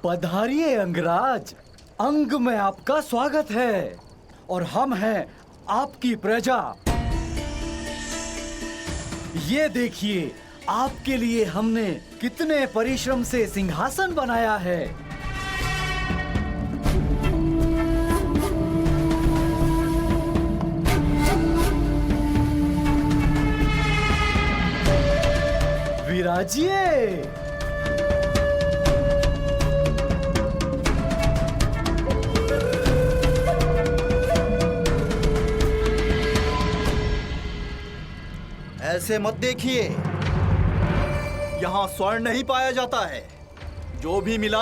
पधारिए अंगराज, अंग में आपका स्वागत है और हम हैं आपकी प्रजा। ये देखिए, आपके लिए हमने कितने परिश्रम से सिंहासन बनाया है। विराजिए। ऐसे मत देखिए, यहाँ स्वर्ण नहीं पाया जाता है। जो भी मिला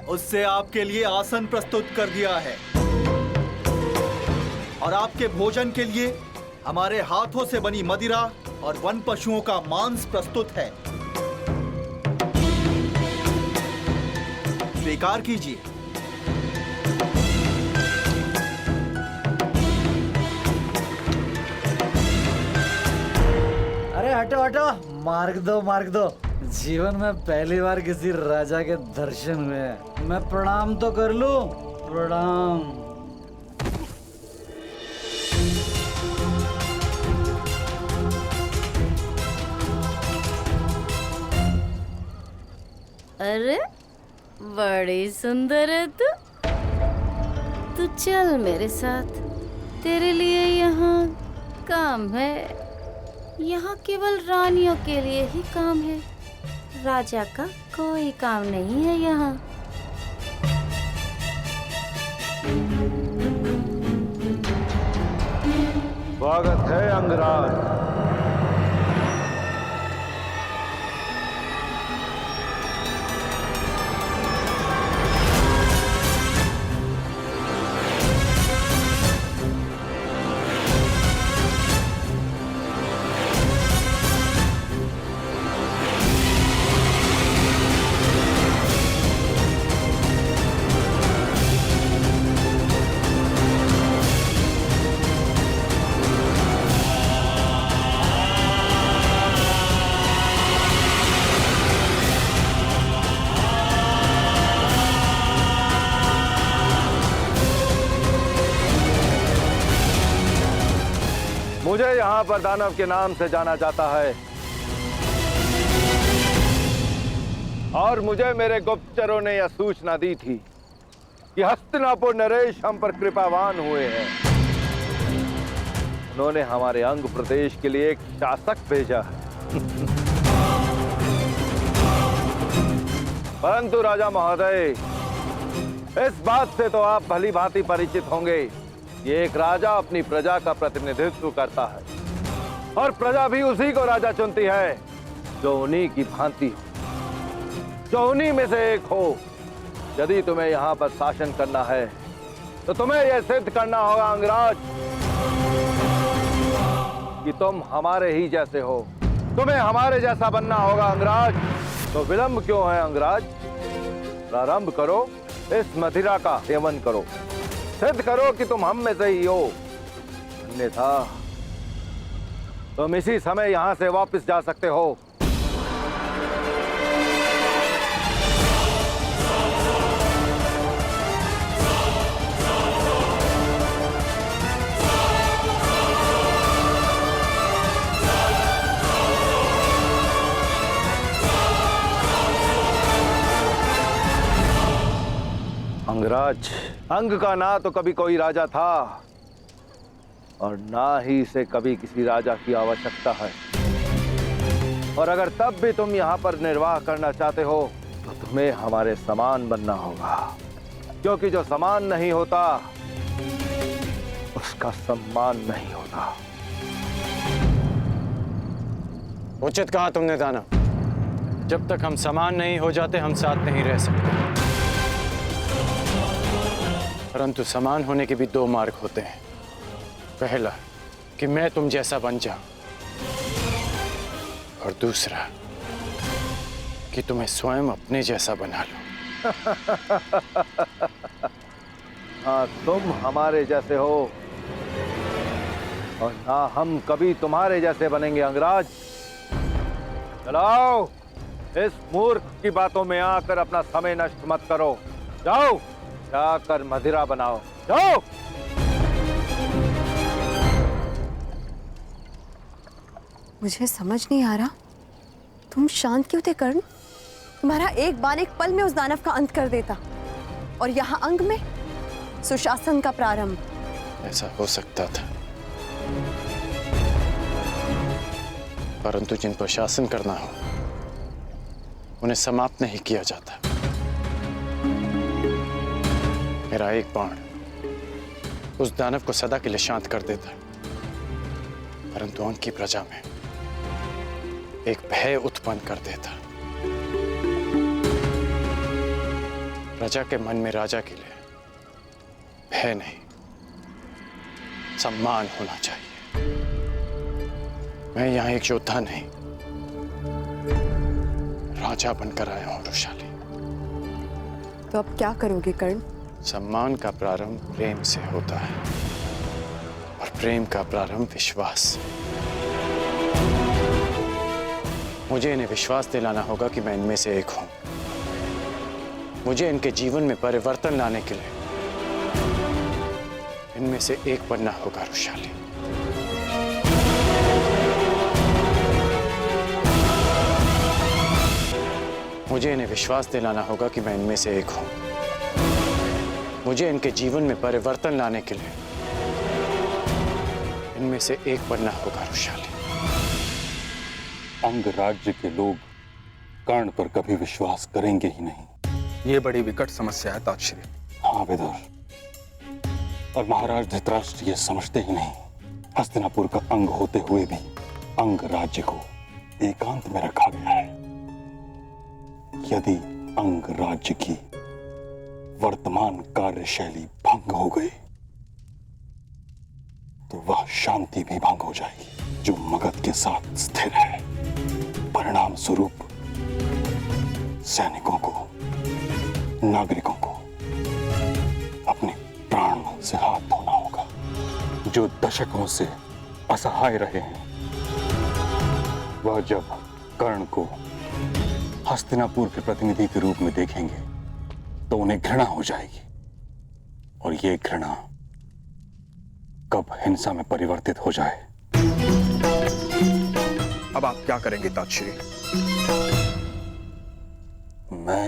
उससे आपके लिए आसन प्रस्तुत कर दिया है और आपके भोजन के लिए हमारे हाथों से बनी मदिरा और वन पशुओं का मांस प्रस्तुत है। स्वीकार कीजिए। अरे हटो हटो, मार्ग दो मार्ग दो। जीवन में पहली बार किसी राजा के दर्शन हुए हैं। मैं प्रणाम तो कर लूं। प्रणाम। अरे बड़ी सुंदर है तू। तू चल मेरे साथ, तेरे लिए यहाँ काम है। यहाँ केवल रानियों के लिए ही काम है, राजा का कोई काम नहीं है यहाँ। स्वागत है अंगराज। मुझे यहाँ पर दानव के नाम से जाना जाता है और मुझे मेरे गुप्तचरों ने यह सूचना दी थी कि हस्तिनापुर नरेश हम पर कृपावान हुए हैं। उन्होंने हमारे अंग प्रदेश के लिए एक शासक भेजा है। परंतु राजा महोदय, इस बात से तो आप भली भांति परिचित होंगे। ये एक राजा अपनी प्रजा का प्रतिनिधित्व करता है और प्रजा भी उसी को राजा चुनती है जो उन्हीं की भांति हो, जो उन्हीं में से एक हो। यदि तुम्हें यहाँ पर शासन करना है तो तुम्हें यह सिद्ध करना होगा अंगराज कि तुम हमारे ही जैसे हो। तुम्हें हमारे जैसा बनना होगा अंगराज। तो विलंब क्यों है अंगराज? प्रारंभ करो, इस मदिरा का सेवन करो, सिद्ध करो कि तुम हम में से ही हो। अन्यथा तुम इसी समय यहां से वापस जा सकते हो। अंगराज, अंग का ना तो कभी कोई राजा था और ना ही इसे कभी किसी राजा की आवश्यकता है। और अगर तब भी तुम यहाँ पर निर्वाह करना चाहते हो तो तुम्हें हमारे समान बनना होगा, क्योंकि जो समान नहीं होता उसका सम्मान नहीं होता। उचित कहा तुमने दानव। जब तक हम समान नहीं हो जाते हम साथ नहीं रह सकते। परंतु समान होने के भी दो मार्ग होते हैं। पहला कि मैं तुम जैसा बन जाऊं और दूसरा कि तुम्हें स्वयं अपने जैसा बना लूं। हाँ, तुम हमारे जैसे हो और ना हम कभी तुम्हारे जैसे बनेंगे अंगराज। चलाओ इस मूर्ख की बातों में आकर अपना समय नष्ट मत करो। जाओ, जाकर मदिरा बनाओ, जाओ। मुझे समझ नहीं आ रहा, तुम शांत क्यों थे कर्ण? तुम्हारा एक बाण एक पल में उस दानव का अंत कर देता, और यहाँ अंग में सुशासन का प्रारंभ। ऐसा हो सकता था, परंतु जिन पर शासन करना हो उन्हें समाप्त नहीं किया जाता। मेरा एक बाण उस दानव को सदा के लिए शांत कर देता, परंतु अंक की प्रजा में एक भय उत्पन्न कर देता। प्रजा के मन में राजा के लिए भय नहीं, सम्मान होना चाहिए। मैं यहाँ एक योद्धा नहीं, राजा बनकर आया हूं वृषाली। तो अब क्या करोगे कर्ण? सम्मान का प्रारंभ प्रेम से होता है, और प्रेम का प्रारंभ विश्वास। मुझे इन्हें विश्वास दिलाना होगा कि मैं इनमें से एक हूं। मुझे इनके जीवन में परिवर्तन लाने के लिए इनमें से एक बनना होगा वृषाली। मुझे इन्हें विश्वास दिलाना होगा कि मैं इनमें से एक हूं। मुझे इनके जीवन में परिवर्तन लाने के लिए इनमें से एक बनना होगा वृषाली। अंग राज्य के लोग कर्ण पर कभी विश्वास करेंगे ही नहीं। ये बड़ी विकट समस्या है ताक्षरी। हाँ विदुर, और महाराज धृतराष्ट्र ये समझते ही नहीं। हस्तिनापुर का अंग होते हुए भी अंग राज्य को एकांत में रखा गया है। यदि अंग राज्य की वर्तमान कार्यशैली भंग हो गई तो वह शांति भी भंग हो जाएगी जो मगध के साथ स्थिर है। परिणाम स्वरूप सैनिकों को, नागरिकों को अपने प्राण से हाथ धोना होगा। जो दशकों से असहाय रहे हैं, वह जब कर्ण को हस्तिनापुर के प्रतिनिधि के रूप में देखेंगे तो उन्हें घृणा हो जाएगी, और ये घृणा कब हिंसा में परिवर्तित हो जाए। अब आप क्या करेंगे ताक्षरी? मैं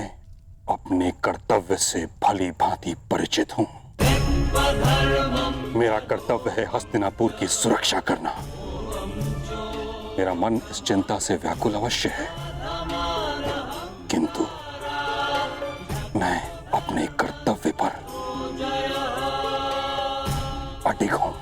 अपने कर्तव्य से भली भांति परिचित हूं। मेरा कर्तव्य है हस्तिनापुर की सुरक्षा करना। मेरा मन इस चिंता से व्याकुल अवश्य है, किंतु मैं अपने कर्तव्य पर अडिग हूं।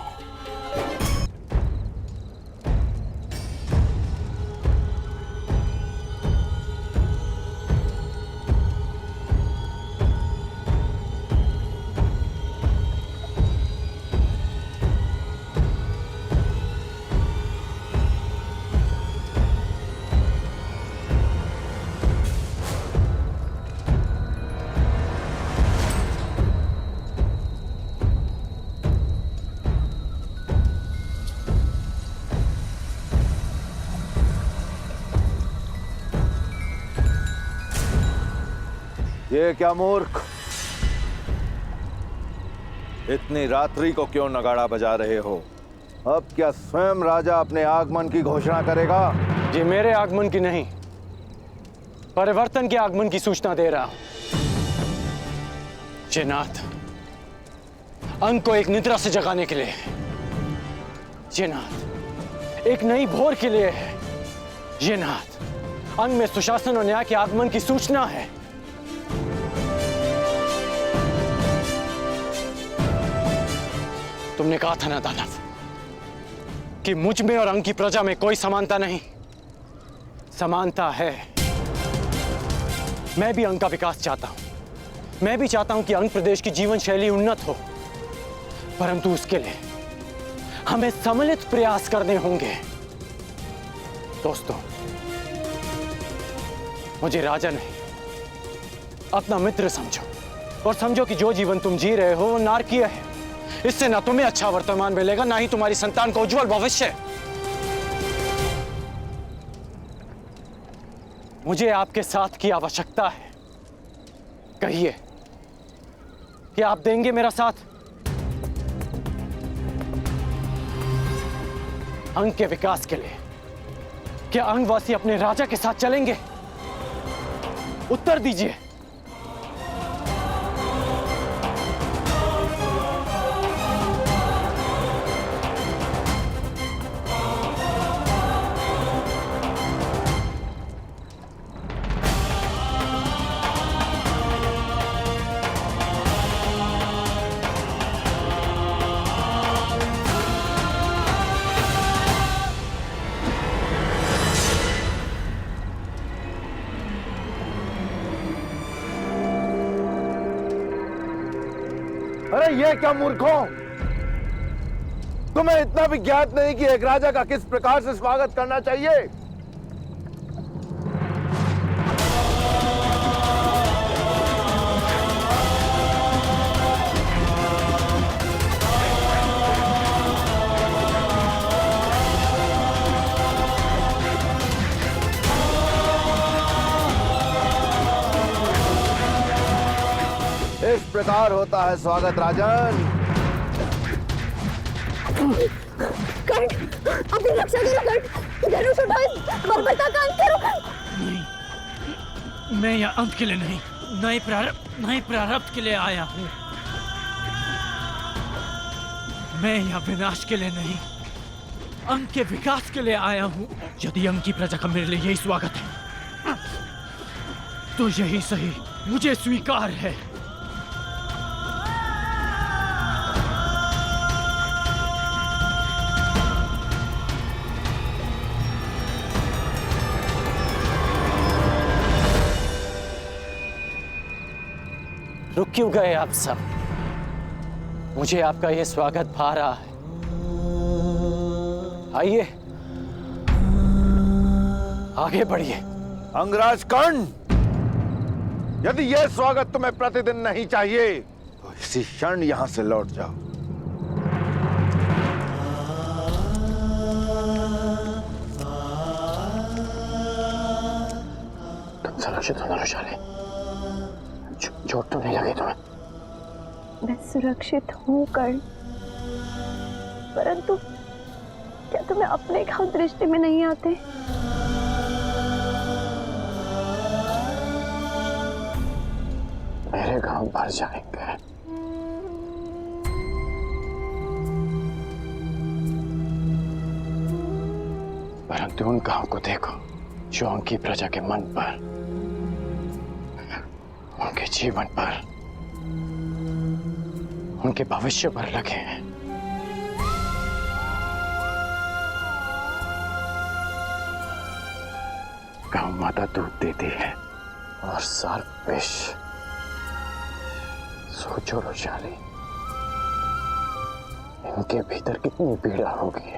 ये क्या मूर्ख, इतनी रात्रि को क्यों नगाड़ा बजा रहे हो? अब क्या स्वयं राजा अपने आगमन की घोषणा करेगा? ये मेरे आगमन की नहीं, परिवर्तन के आगमन की सूचना दे रहा हूं। नाथ, अंग को एक निद्रा से जगाने के लिए, ये नाथ एक नई भोर के लिए है। ये नाथ अंग में सुशासन और न्याय के आगमन की सूचना है। तुमने कहा था ना दानव कि मुझ में और अंग की प्रजा में कोई समानता नहीं। समानता है। मैं भी अंग का विकास चाहता हूं। मैं भी चाहता हूं कि अंग प्रदेश की जीवन शैली उन्नत हो, परंतु उसके लिए हमें सम्मिलित प्रयास करने होंगे। दोस्तों, मुझे राजा नहीं, अपना मित्र समझो, और समझो कि जो जीवन तुम जी रहे हो वो नारकीय है। इससे ना तुम्हें अच्छा वर्तमान मिलेगा, ना ही तुम्हारी संतान को उज्जवल भविष्य। मुझे आपके साथ की आवश्यकता है। कहिए कि आप देंगे मेरा साथ अंग के विकास के लिए। क्या अंगवासी अपने राजा के साथ चलेंगे? उत्तर दीजिए। अरे ये क्या मूर्खों, तुम्हें इतना भी ज्ञात नहीं कि एक राजा का किस प्रकार से स्वागत करना चाहिए? इस प्रकार होता है स्वागत राजन। कर्ण, अपनी रक्षा करो कर्ण। धनुष उठाओ, बर्बरता का अंत करो कर्ण। मैं यहाँ अंत के लिए नहीं, नए प्रारब्ध के लिए आया हूँ। मैं यहाँ विनाश के लिए नहीं, अंग के विकास के लिए आया हूँ। यदि अंग की प्रजा का मेरे लिए यही स्वागत है तो यही सही, मुझे स्वीकार है। रुक क्यों गए आप सब? मुझे आपका यह स्वागत भा रहा है। आइए, आगे बढ़िए। अंगराज कर्ण, यदि यह स्वागत तुम्हें प्रतिदिन नहीं चाहिए तो इसी क्षण यहां से लौट जाओ। तुम सुरक्षित हो नौशाली? चोट तो नहीं लगी तुम्हें? मैं सुरक्षित हूँ कर्ण, परंतु क्या तुम्हें अपने घाव दृष्टि में नहीं आते? मेरे घाव भर जाएंगे, परंतु उन घाव को देखो जो उनकी प्रजा के मन पर, उनके जीवन पर, उनके भविष्य पर लगे हैं। गौ माता दूध देती है और सर्प विष। सोचो रोशाली, इनके भीतर कितनी पीड़ा होगी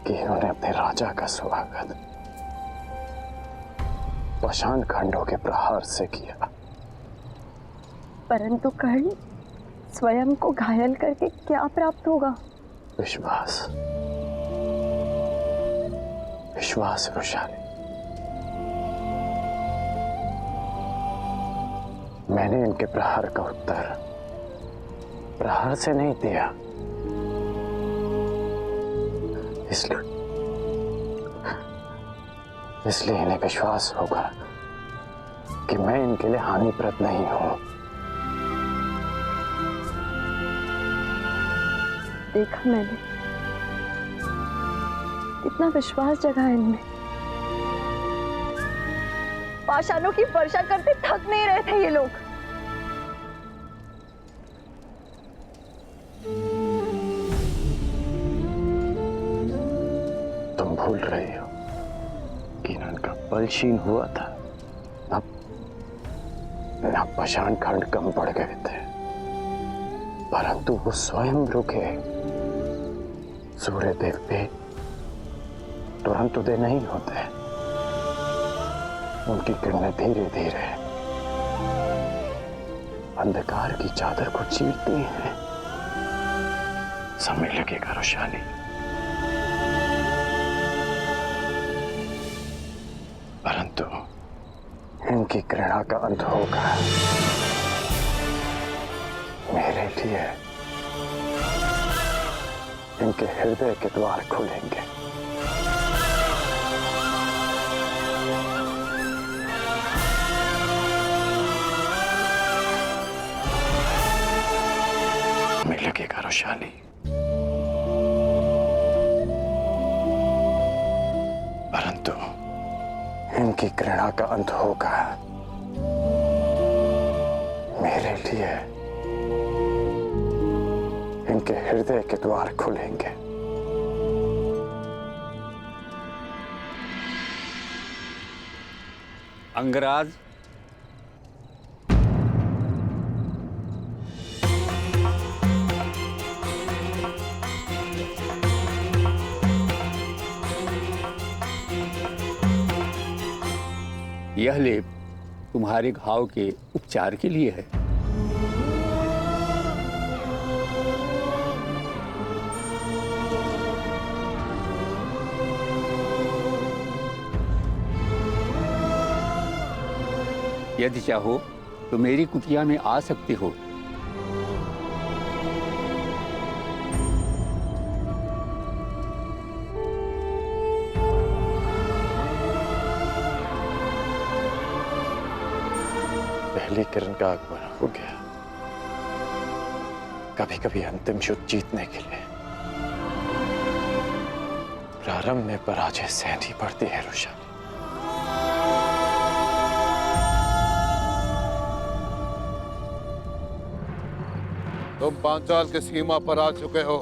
कि इन्होंने अपने राजा का स्वागत पाषाण खंडों के प्रहार से किया। परंतु कर्ण, स्वयं को घायल करके क्या प्राप्त होगा? विश्वास, विश्वास रोशाली। मैंने इनके प्रहार का उत्तर प्रहार से नहीं दिया, इसलिए इन्हें विश्वास होगा कि मैं इनके लिए हानिप्रद नहीं हूं। देखा मैंने, कितना विश्वास जगा है इनमें। पाषाणों की वर्षा करते थक नहीं रहे थे ये लोग। तुम भूल रही हो कि इनका बल क्षीण हुआ था, न पाषाण खंड कम पड़ गए थे, परंतु वो स्वयं रुके। सूर्य देव भी तुरंत उदय नहीं होते, उनकी किरणें धीरे धीरे अंधकार की चादर को चीरती हैं। समय लगेगा रोशाली, इनकी घृणा का अंत होगा। मेरे लिए इनके हृदय के द्वार खुलेंगे। हमें लगेगा रोशाली, परंतु इनकी घृणा का अंत होगा। मेरे लिए इनके हृदय के द्वार खुलेंगे। अंगराज, यह लेप तुम्हारे घाव के उपचार के लिए है। यदि चाहो तो मेरी कुटिया में आ सकते हो। पहली किरण का आगमन हो गया। कभी कभी अंतिम युद्ध जीतने के लिए प्रारंभ में पराजय सहनी पड़ती है रोशाली। तुम पांचाल की सीमा पर आ चुके हो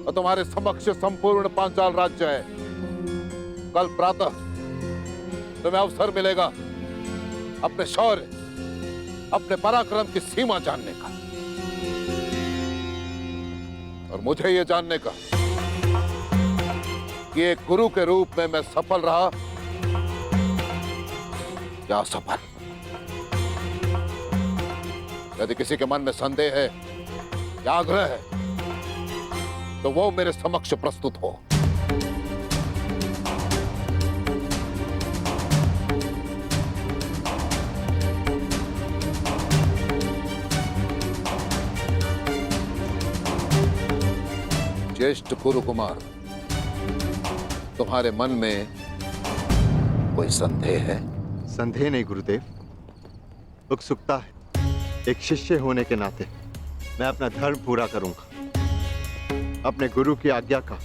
और तुम्हारे समक्ष संपूर्ण पांचाल राज्य है। कल प्रातः तुम्हें अवसर मिलेगा अपने शौर्य, अपने पराक्रम की सीमा जानने का, और मुझे यह जानने का कि एक गुरु के रूप में मैं सफल रहा या असफल। यदि किसी के मन में संदेह है या आग्रह है तो वो मेरे समक्ष प्रस्तुत हो। ज्येष्ठ गुरु कुमार, तुम्हारे मन में कोई संदेह है? संदेह नहीं गुरुदेव, उत्सुकता है। एक शिष्य होने के नाते मैं अपना धर्म पूरा करूंगा, अपने गुरु की आज्ञा का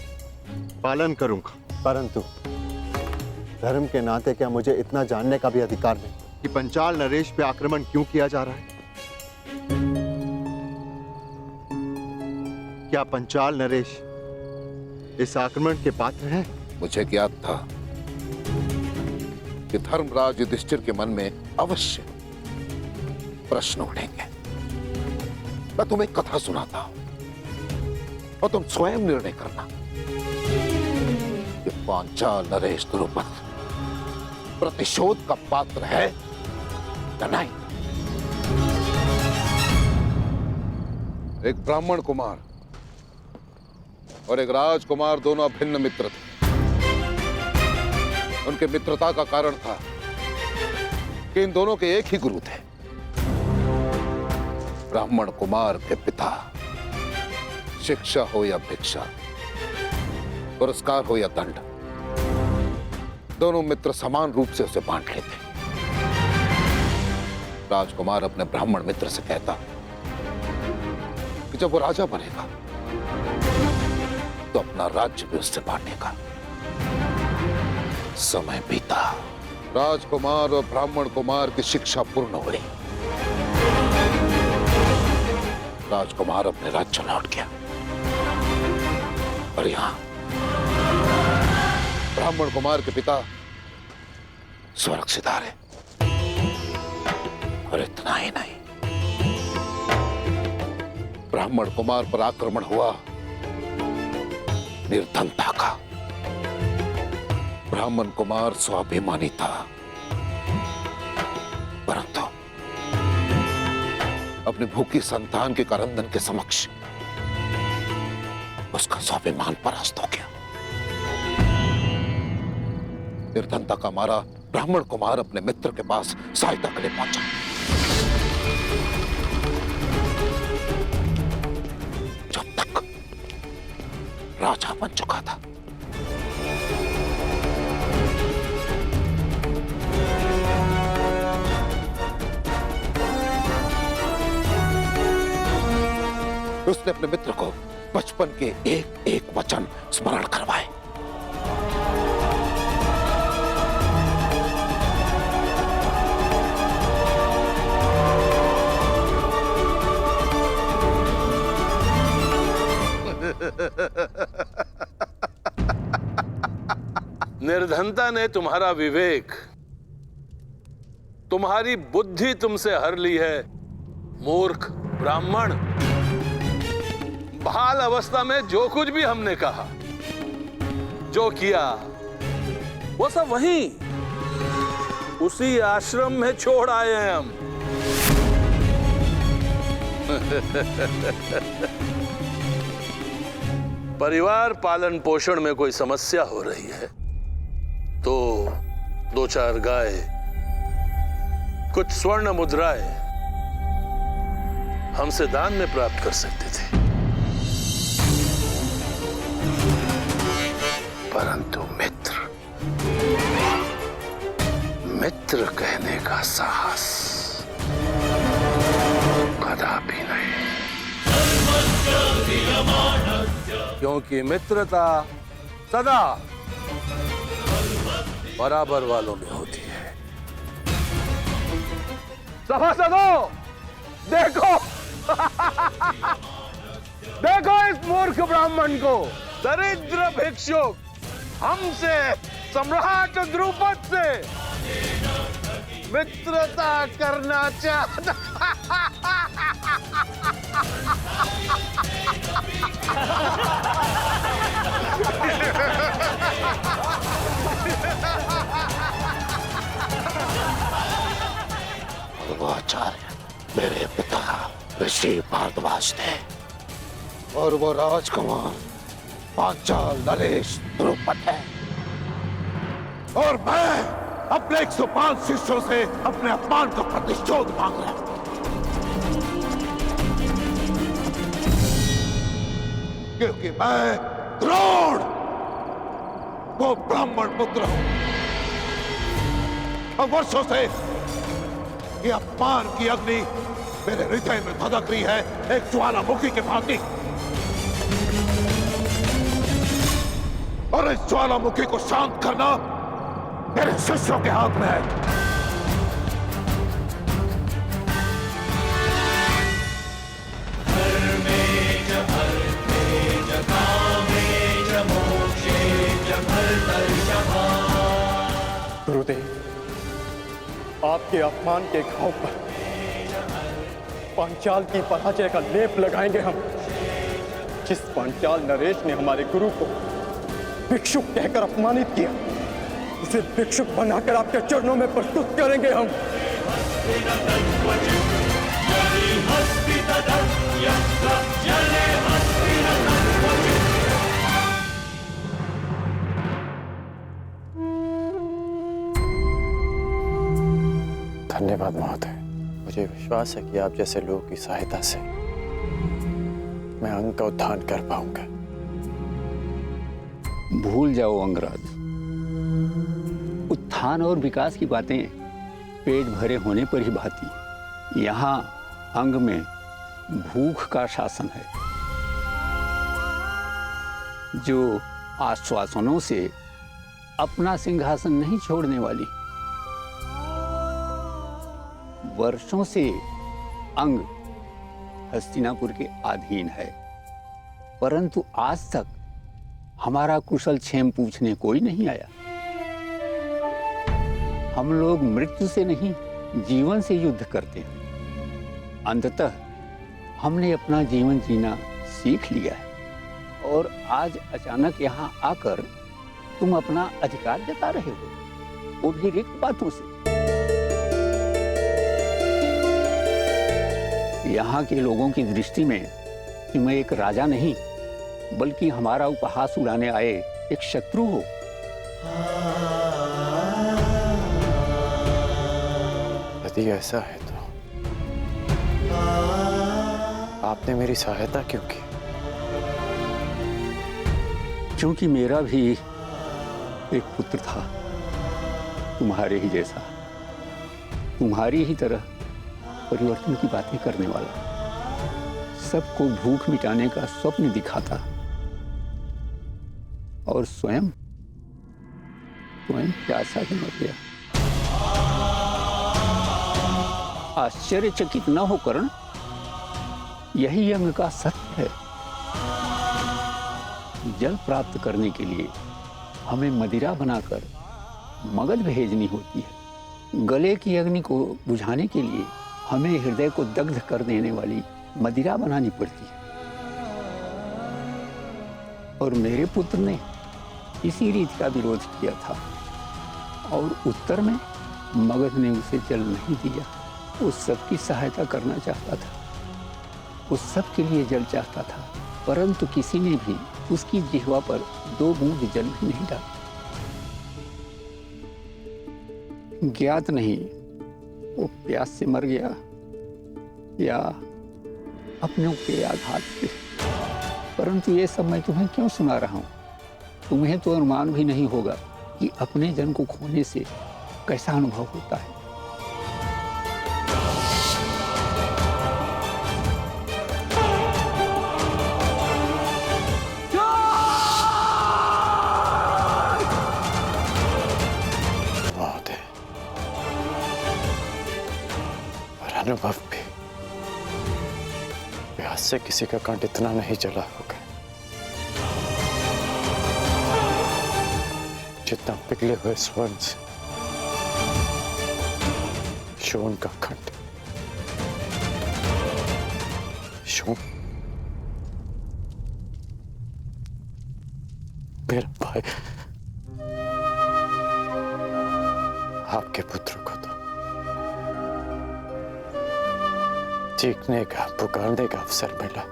पालन करूंगा। परंतु धर्म के नाते क्या मुझे इतना जानने का भी अधिकार नहीं कि पंचाल नरेश पे आक्रमण क्यों किया जा रहा है? क्या पंचाल नरेश इस आक्रमण के पात्र हैं? मुझे ज्ञात था कि धर्मराज युधिष्ठिर के मन में अवश्य प्रश्न उठेंगे। मैं तुम्हें एक कथा सुनाता हूं और तुम स्वयं निर्णय करना कि पांचाल नरेश द्रुपद प्रतिशोध का पात्र है या नहीं। एक ब्राह्मण कुमार और एक राजकुमार दोनों अभिन्न मित्र थे। उनके मित्रता का कारण था कि इन दोनों के एक ही गुरु थे। ब्राह्मण कुमार के पिता शिक्षा हो या भिक्षा, पुरस्कार हो या दंड, दोनों मित्र समान रूप से उसे बांट लेते। राजकुमार अपने ब्राह्मण मित्र से कहता कि जब वो राजा बनेगा तो अपना राज्य भी उससे बांटेगा। समय बीता, राजकुमार और ब्राह्मण कुमार की शिक्षा पूर्ण हुई। राजकुमार अपने राज्य लौट गया और यहां ब्राह्मण कुमार के पिता सुरक्षित रहे। और इतना ही नहीं, ब्राह्मण कुमार पर आक्रमण हुआ निर्धनता का। ब्राह्मण कुमार स्वाभिमानी था, परंतु अपनी भूखी संतान के करंदन के समक्ष उसका स्वाभिमान परास्त हो गया। निर्धनता का मारा ब्राह्मण कुमार अपने मित्र के पास सहायता के लिए पहुंचा। जब तक राजा बन चुका था। उसने अपने मित्र को बचपन के एक एक वचन स्मरण करवाए। निर्धनता ने तुम्हारा विवेक, तुम्हारी बुद्धि तुमसे हर ली है। मूर्ख ब्राह्मण, बाल अवस्था में जो कुछ भी हमने कहा, जो किया, वो सब वहीं उसी आश्रम में छोड़ आए हैं हम। परिवार पालन पोषण में कोई समस्या हो रही है तो 2-4 गाय, कुछ स्वर्ण मुद्राएं हमसे दान में प्राप्त कर सकते थे, परंतु मित्र कहने का साहस कदापि नहीं, क्योंकि मित्रता सदा बराबर वालों में होती है। सभासदों, देखो देखो इस मूर्ख ब्राह्मण को, दरिद्र भिक्षुक हमसे, सम्राट द्रुपद से मित्रता करना चाहता। वो आचार्य मेरे पिता ऋषि भारद्वाज थे और वो राजकुमार पांचाल नरेश द्रुपद है, और मैं अपने 105 शिष्यों से अपने अपमान का प्रतिशोध मांग रहा हूं, क्योंकि मैं द्रोण वो ब्राह्मण पुत्र हूं। और वर्षों से ये अपमान की अग्नि मेरे हृदय में भड़क रही है, एक ज्वालामुखी के भांति, और इस ज्वालामुखी को शांत करना मेरे शिष्यों के हाथ में है। गुरुदेव, आपके अपमान के घाव पर पांचाल की पराजय का लेप लगाएंगे हम। जिस पांचाल नरेश ने हमारे गुरु को भिक्षुक कहकर अपमानित किया, उसे भिक्षुक बनाकर आपके चरणों में प्रस्तुत करेंगे हम। धन्यवाद महोदय। मुझे विश्वास है कि आप जैसे लोगों की सहायता से मैं अंग का उद्धार कर पाऊंगा। भूल जाओ अंगराज, उत्थान और विकास की बातें पेट भरे होने पर ही भाती। यहाँ अंग में भूख का शासन है, जो आश्वासनों से अपना सिंहासन नहीं छोड़ने वाली। वर्षों से अंग हस्तिनापुर के अधीन है, परंतु आज तक हमारा कुशल क्षेम पूछने कोई नहीं आया। हम लोग मृत्यु से नहीं, जीवन से युद्ध करते हैं। अंततः हमने अपना जीवन जीना सीख लिया है, और आज अचानक यहाँ आकर तुम अपना अधिकार जता रहे हो, वो भी रिक्त बातों से। यहाँ के लोगों की दृष्टि में तुम एक राजा नहीं, बल्कि हमारा उपहास उड़ाने आए एक शत्रु हो। यदि ऐसा है तो आपने मेरी सहायता क्यों की? क्योंकि मेरा भी एक पुत्र था, तुम्हारे ही जैसा, तुम्हारी ही तरह परिवर्तन की बातें करने वाला, सबको भूख मिटाने का स्वप्न दिखाता और स्वयं प्यासा ही मर गया। आश्चर्यचकित न हो करण, यही अंग का सत्य है। जल प्राप्त करने के लिए हमें मदिरा बनाकर मगध भेजनी होती है। गले की अग्नि को बुझाने के लिए हमें हृदय को दग्ध कर देने वाली मदिरा बनानी पड़ती है। और मेरे पुत्र ने इसी रीति का विरोध किया था और उत्तर में मगध ने उसे जल नहीं दिया। उस सब की सहायता करना चाहता था, उस सब के लिए जल चाहता था, परंतु किसी ने भी उसकी जिह्वा पर 2 बूंद जल भी नहीं डाला। ज्ञात नहीं वो प्यास से मर गया या अपने के आघात से, परंतु ये सब मैं तुम्हें क्यों सुना रहा हूं? तुम्हें तो अनुमान भी नहीं होगा कि अपने जन को खोने से कैसा अनुभव होता है। अनुभव भी, प्यास से किसी का कंठ इतना नहीं जला होगा जितना पिघले हुए स्वर्ण से शोन का कंठ। शोन मेरा भाई, आपके पुत्र को तो चीखने का, पुकारने का अवसर मिला,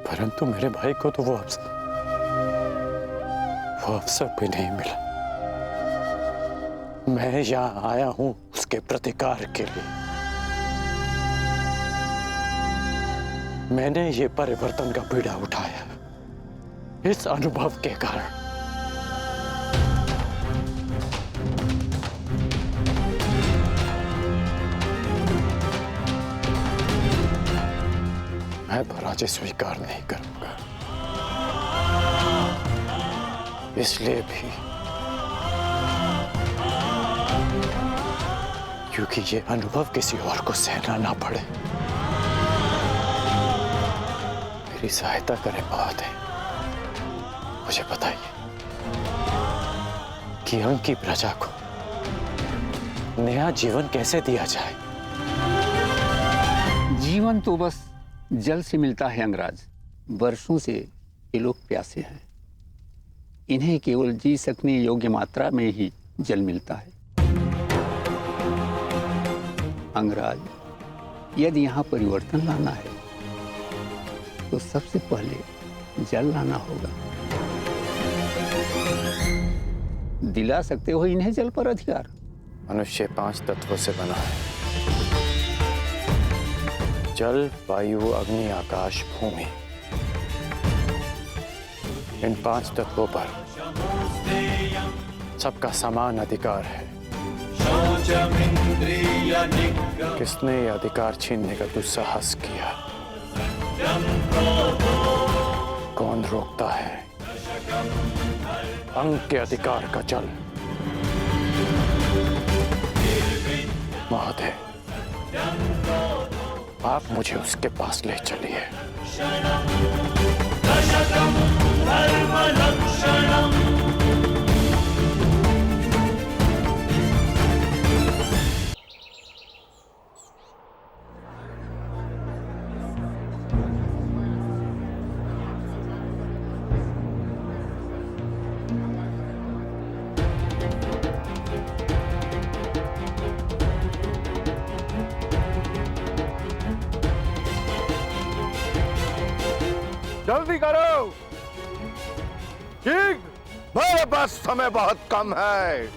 परंतु मेरे भाई को तो वो अवसर भी नहीं मिला। मैं यहां आया हूं उसके प्रतिकार के लिए। मैंने ये परिवर्तन का बीड़ा उठाया इस अनुभव के कारण। मैं पराजय स्वीकार नहीं करूंगा, इसलिए भी क्योंकि ये अनुभव किसी और को सहना ना पड़े। मेरी सहायता करें महोदय। मुझे बताइए कि अंग की प्रजा को नया जीवन कैसे दिया जाए? जीवन तो बस जल से मिलता है अंगराज। वर्षों से ये लोग प्यासे हैं, इन्हें केवल जी सकने योग्य मात्रा में ही जल मिलता है। अंगराज, यदि यहाँ परिवर्तन लाना है तो सबसे पहले जल लाना होगा। दिला सकते हो इन्हें जल पर अधिकार? मनुष्य 5 तत्वों से बना है, जल, वायु, अग्नि, आकाश, भूमि। इन 5 तत्वों पर सबका समान अधिकार है। किसने ये अधिकार छीनने का दुस्साहस किया? कौन रोकता है अंग के अधिकार का जल? महोदय, आप मुझे उसके पास ले चलिए। जल्दी करो, ठीक, मेरे पास समय बहुत कम है।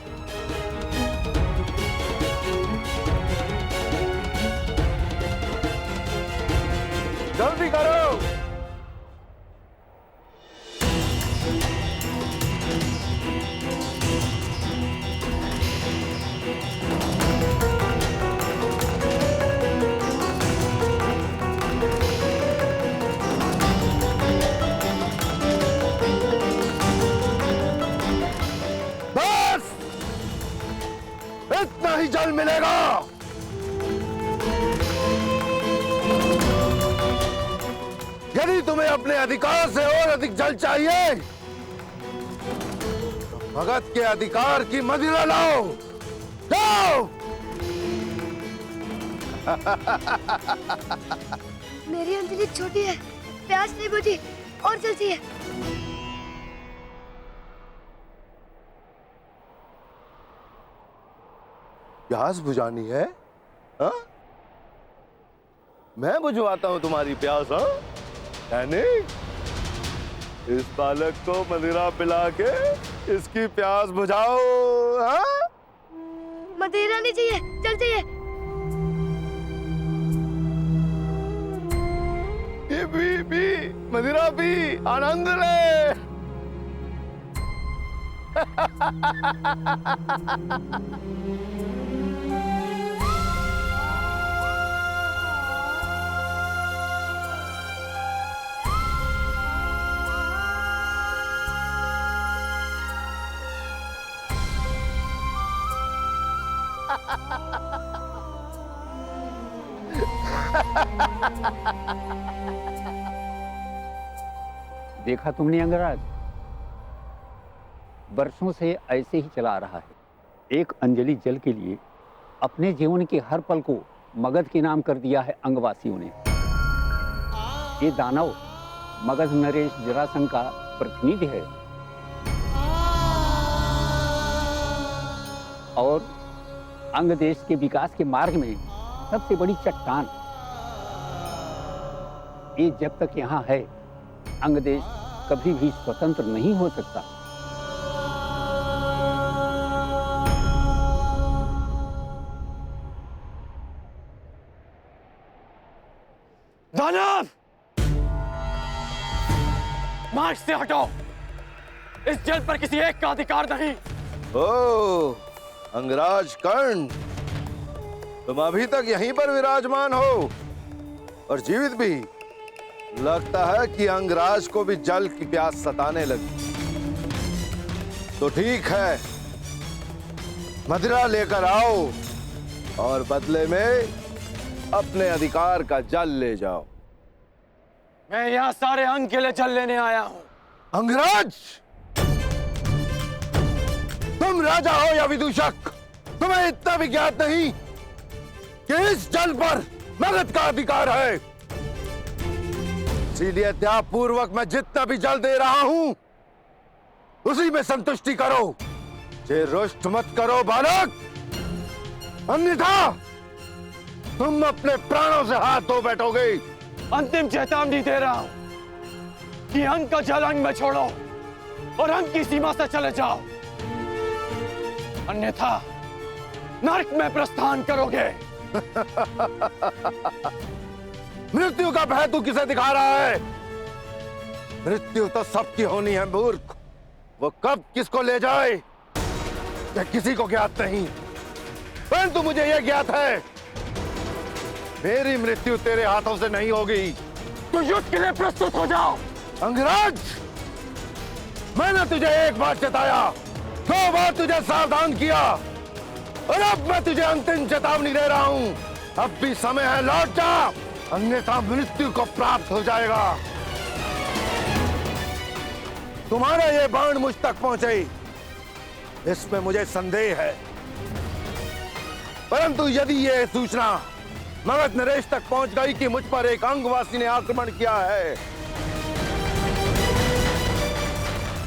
उतना ही जल मिलेगा। यदि तुम्हें अपने अधिकार से और अधिक जल चाहिए तो भगत के अधिकार की मदिरा लाओ। जाओ। मेरी अंजलि छोटी है, प्यास नहीं बुझी और जल चाहिए। प्यास बुझानी है? हा? मैं बुझवाता हूं तुम्हारी प्यास। हाँ, सैनिक, इस बालक को मदिरा पिला के इसकी प्यास बुझाओ। हाँ? मदिरा नहीं चाहिए, जल चाहिए। पी मदिरा पी, आनंद ले। देखा तुमने अंगराज, वर्षों से ऐसे ही चला आ रहा है। एक अंजलि जल के लिए अपने जीवन के हर पल को मगध के नाम कर दिया है अंगवासियों ने। ये दानव मगध नरेश जरासंध का प्रतिनिधि है और अंग देश के विकास के मार्ग में सबसे बड़ी चट्टान। ये जब तक यहाँ है, अंग देश कभी भी स्वतंत्र नहीं हो सकता। दानव, मार्ग से हटो। इस जल पर किसी एक का अधिकार नहीं। ओ, अंगराज कर्ण, तुम अभी तक यहीं पर विराजमान हो और जीवित भी। लगता है कि अंगराज को भी जल की प्यास सताने लगी। तो ठीक है, मदिरा लेकर आओ और बदले में अपने अधिकार का जल ले जाओ। मैं यहाँ सारे अंग के लिए जल लेने आया हूँ। अंगराज, तुम राजा हो या विदूषक, तुम्हें इतना भी ज्ञात नहीं कि इस जल पर मगध का अधिकार है। इसीलिए त्याग पूर्वक मैं जितना भी जल दे रहा हूं उसी में संतुष्टि करो। जे रुष्ट मत करो बालक, अन्यथा तुम अपने प्राणों से हाथ धो बैठोगे। अंतिम चेतावनी दे रहा हूं कि अंग का जल अंग में छोड़ो और अंग की सीमा से चले जाओ, अन्यथा नरक में प्रस्थान करोगे। मृत्यु का भय तू किसे दिखा रहा है? मृत्यु तो सबकी होनी है मूर्ख। वो कब किसको ले जाए यह किसी को ज्ञात नहीं, परंतु मुझे यह ज्ञात है मेरी मृत्यु तेरे हाथों से नहीं होगी। तो युद्ध के लिए प्रस्तुत हो जाओ। अंगराज, मैंने तुझे एक बार चेताया, 2 बार तुझे सावधान किया और अब मैं तुझे अंतिम चेतावनी दे रहा हूं। अब भी समय है, लौट जा, अन्यथा मृत्यु को प्राप्त हो जाएगा। तुम्हारा ये बाण मुझ तक पहुंचे, इसमें मुझे संदेह है, परंतु यदि ये सूचना मगध नरेश तक पहुंच गई कि मुझ पर एक अंगवासी ने आक्रमण किया है,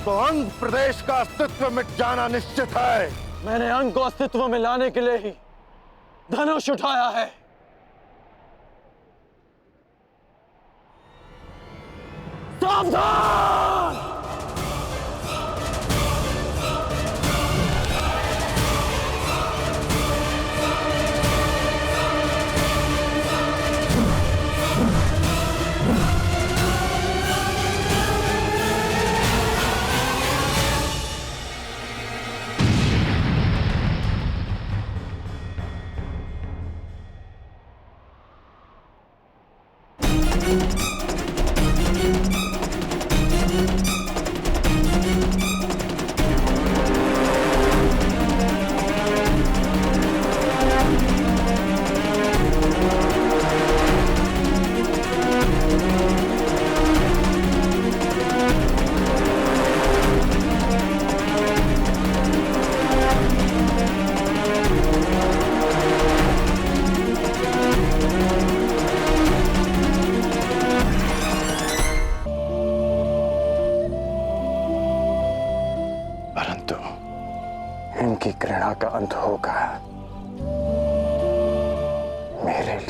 तो अंग प्रदेश का अस्तित्व मिट जाना निश्चित है। मैंने अंग को अस्तित्व में लाने के लिए ही धनुष उठाया है। सावधान!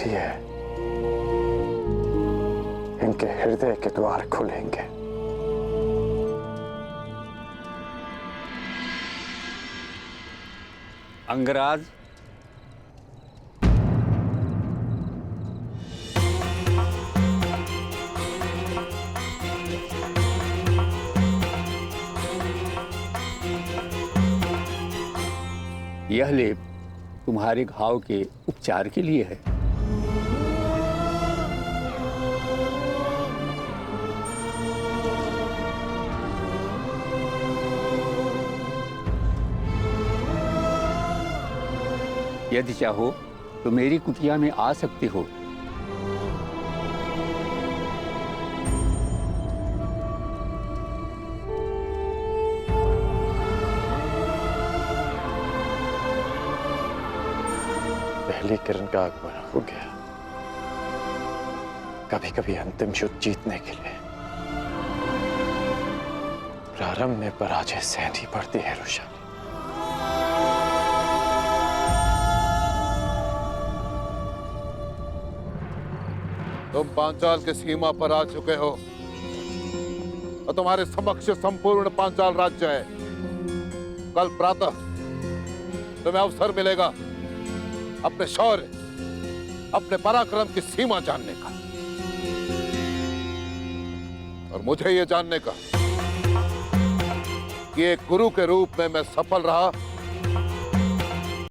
लिए इनके हृदय के द्वार खुलेंगे। अंगराज, यह लेप तुम्हारे घाव के उपचार के लिए है। यदि चाहो तो मेरी कुटिया में आ सकते हो। पहली किरण का आगमन हो गया। कभी कभी अंतिम युद्ध जीतने के लिए प्रारंभ में पराजय सहनी पड़ती है रोशानी। तुम पांचाल की सीमा पर आ चुके हो और तुम्हारे समक्ष संपूर्ण पांचाल राज्य है। कल प्रातः तुम्हें अवसर मिलेगा अपने शौर्य, अपने पराक्रम की सीमा जानने का और मुझे यह जानने का कि एक गुरु के रूप में मैं सफल रहा